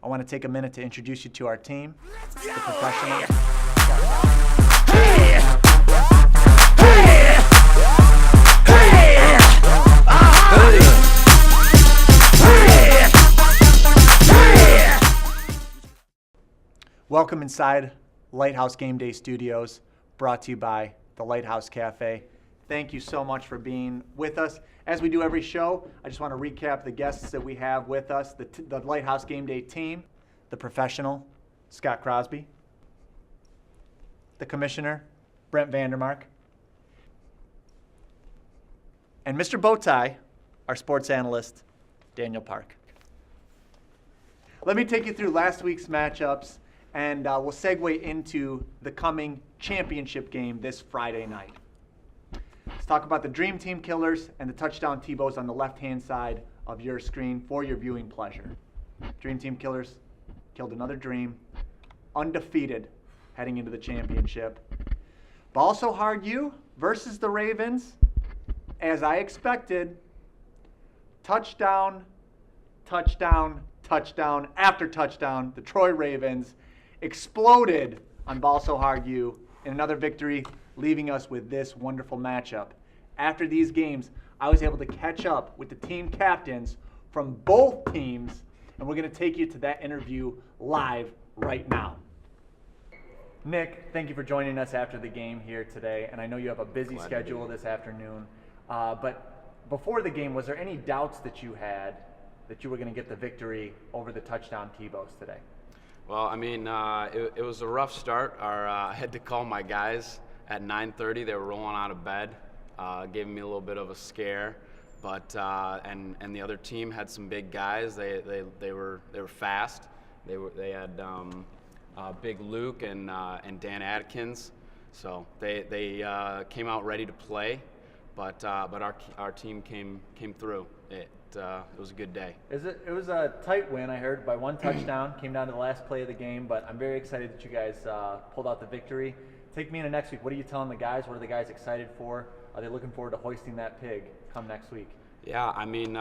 I want to take a minute to introduce you to our team, the professionals. Welcome inside Lighthouse Gameday Studios, brought to you by the Lighthouse Cafe. Thank you so much for being with us. As we do every show, I just want to recap the guests that we have with us, the Lighthouse Gameday team, the professional, Scott Crosby, the commissioner, Brent Vandermark, and Mr. Bowtie, our sports analyst, Daniel Park. Let me take you through last week's matchups, and we'll segue into the coming championship game this Friday night. Let's talk about the Dream Team Killers and the Touchdown T-Bows on the left-hand side of your screen for your viewing pleasure. Dream Team Killers killed another dream, undefeated heading into the championship. Ball So Hard U versus the Ravens, as I expected, touchdown, touchdown, touchdown after touchdown. The Troy Ravens exploded on Ball So Hard U in another victory, leaving us with this wonderful matchup. After these games, I was able to catch up with the team captains from both teams, and we're going to take you to that interview live right now. Nick, thank you for joining us after the game here today, and I know you have a busy schedule this afternoon. But before the game, was there any doubts that you had that you were going to get the victory over the touchdown T-Bows today? Well, I mean, it was a rough start. I had to call my guys at 9:30. They were rolling out of bed, giving me a little bit of a scare. But and the other team had some big guys. They were fast. They had Big Luke and Dan Atkins. So they came out ready to play. But our team came through. It was a good day. It was a tight win, I heard, by one touchdown. Came down to the last play of the game, but I'm very excited that you guys pulled out the victory. Take me into next week. What are you telling the guys? What are the guys excited for? Are they looking forward to hoisting that pig come next week? Yeah, I mean,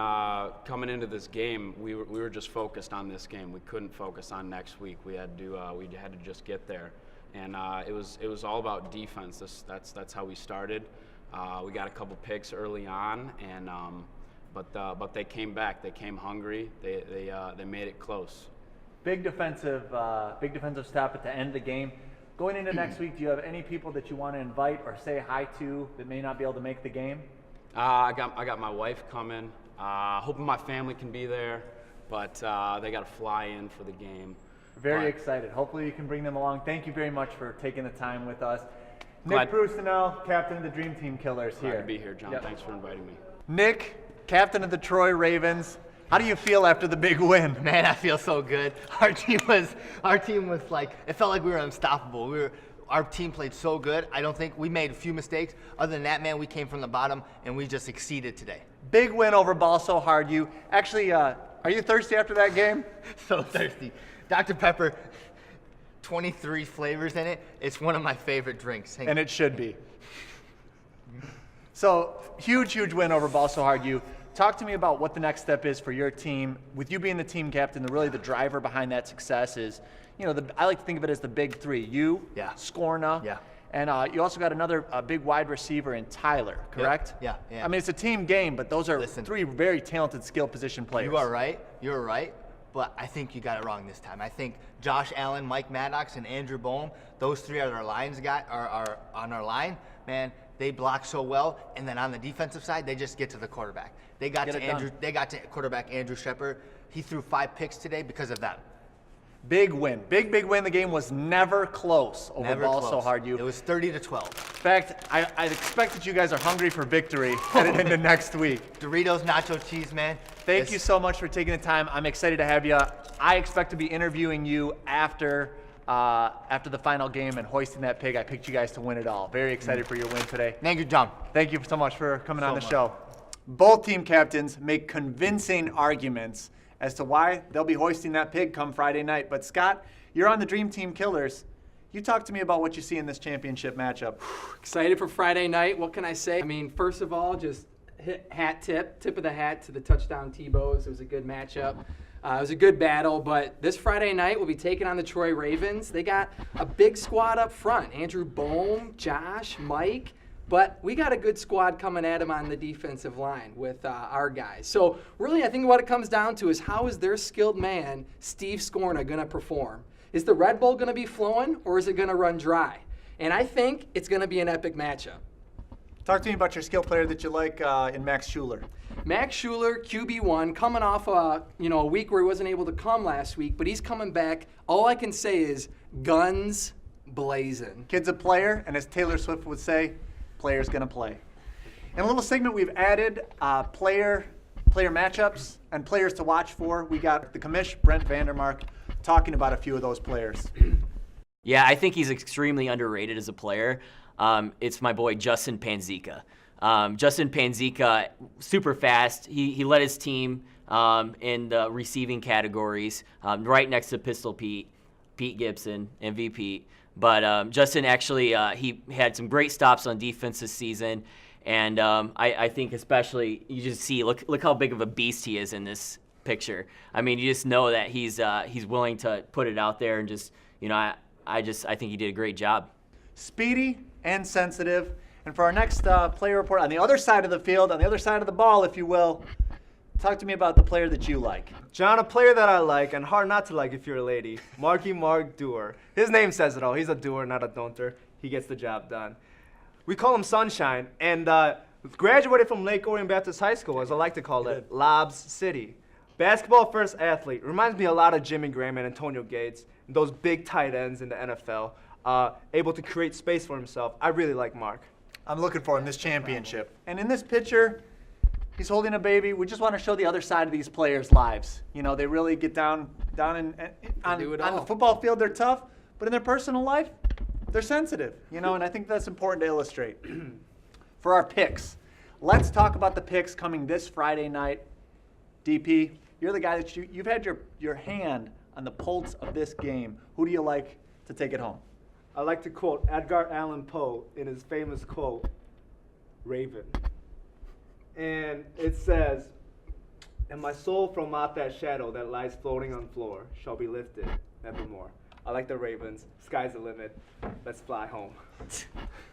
coming into this game, we were just focused on this game. We couldn't focus on next week. We had to just get there, and it was all about defense. That's how we started. We got a couple picks early on, and but they came back. They came hungry. They made it close. Big defensive stop at the end of the game. Going into next week, do you have any people that you want to invite or say hi to that may not be able to make the game? I got my wife coming. Hoping my family can be there, but they got to fly in for the game. Very excited. Hopefully you can bring them along. Thank you very much for taking the time with us. Nick Brusinell, captain of the Dream Team Killers here. Glad to be here, John. Yep. Thanks for inviting me. Nick, captain of the Troy Ravens. How do you feel after the big win? Man, I feel so good. Our team was like, it felt like we were unstoppable. Our team played so good. I don't think we made a few mistakes. Other than that, man, we came from the bottom and we just exceeded today. Big win over Ball So Hard U. Actually, are you thirsty after that game? So thirsty. Dr. Pepper, 23 flavors in it. It's one of my favorite drinks. And it should be. So, huge win over Ball So Hard U. Talk to me about what the next step is for your team. With you being the team captain, the driver behind that success is, I like to think of it as the big three. You, Scorna, and you also got another big wide receiver in Tyler, correct? Yeah. I mean, it's a team game, but those are three very talented skill position players. You're right, but I think you got it wrong this time. I think Josh Allen, Mike Maddox, and Andrew Bohm, those three are are on our line. Man, they block so well, and then on the defensive side, they just get to the quarterback. They got to quarterback Andrew Shepard. He threw 5 picks today because of that. Big win. Big win. The game was never close over Ball So Hard U. It was 30-12. In fact, I expect that you guys are hungry for victory headed into next week. Doritos, nacho cheese, man. Thank you so much for taking the time. I'm excited to have you. I expect to be interviewing you after the final game and hoisting that pig. I picked you guys to win it all. Very excited for your win today. Thank you, John. Thank you so much for coming on the show. Both team captains make convincing arguments as to why they'll be hoisting that pig come Friday night. But Scott, you're on the Dream Team Killers. You talk to me about what you see in this championship matchup. Excited for Friday night. What can I say? I mean, first of all, just tip of the hat to the touchdown T-Bows. It was a good matchup. It was a good battle, but this Friday night we'll be taking on the Troy Ravens. They got a big squad up front. Andrew Bohm, Josh, Mike. But we got a good squad coming at them on the defensive line with our guys. So really, I think what it comes down to is how is their skilled man, Steve Scorna, going to perform? Is the Red Bull going to be flowing, or is it going to run dry? And I think it's going to be an epic matchup. Talk to me about your skill player that you like in Max Schuler. Max Schuler, QB1, coming off a week where he wasn't able to come last week, but he's coming back. All I can say is guns blazing. Kid's a player, and as Taylor Swift would say, player's gonna play. In a little segment we've added player matchups and players to watch for. We got the commish, Brent Vandermark, talking about a few of those players. Yeah, I think he's extremely underrated as a player. It's my boy Justin Panzika. Justin Panzika, super fast. He led his team in the receiving categories, right next to Pistol Pete Gibson, MVP. But Justin actually, he had some great stops on defense this season. And I think especially, you just see, look how big of a beast he is in this picture. I mean, you just know that he's willing to put it out there and just, I think he did a great job. Speedy and sensitive. And for our next player report, on the other side of the field, on the other side of the ball, if you will, talk to me about the player that you like. John, a player that I like, and hard not to like if you're a lady, Mark Doer. His name says it all. He's a doer, not a don'ter. He gets the job done. We call him Sunshine, and graduated from Lake Orion Baptist High School, as I like to call it, Lobs City. Basketball first athlete. Reminds me a lot of Jimmy Graham and Antonio Gates, and those big tight ends in the NFL, able to create space for himself. I really like Mark. I'm looking for him this championship. And in this picture, he's holding a baby. We just want to show the other side of these players' lives. They really get down on the football field, they're tough, but in their personal life, they're sensitive. And I think that's important to illustrate. For our picks, let's talk about the picks coming this Friday night. DP, you're the guy that you've had your hand on the pulse of this game. Who do you like to take it home? I like to quote Edgar Allan Poe in his famous quote, Raven. And it says, "And my soul from out that shadow that lies floating on floor shall be lifted nevermore." I like the Ravens. Sky's the limit. Let's fly home.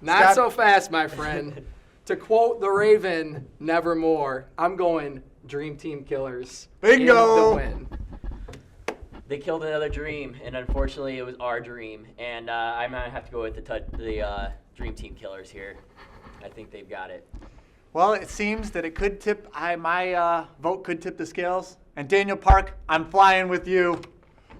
Not Scott? so fast, my friend. To quote the Raven, nevermore, I'm going Dream Team Killers. Bingo! In the win. They killed another dream, and unfortunately, it was our dream. And I might have to go with the Dream Team Killers here. I think they've got it. Well, it seems that it could tip. My vote could tip the scales. And Daniel Park, I'm flying with you.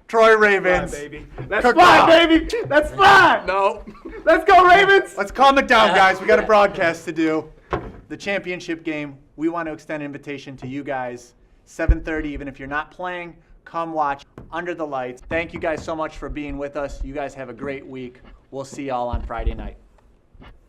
Troy Ravens. Fly, baby. Let's Cook fly, off. baby. Let's fly. No. Let's go, Ravens. Let's calm it down, guys. We got a broadcast to do. The championship game, we want to extend an invitation to you guys. 7:30, even if you're not playing, come watch Under the Lights. Thank you guys so much for being with us. You guys have a great week. We'll see y'all on Friday night.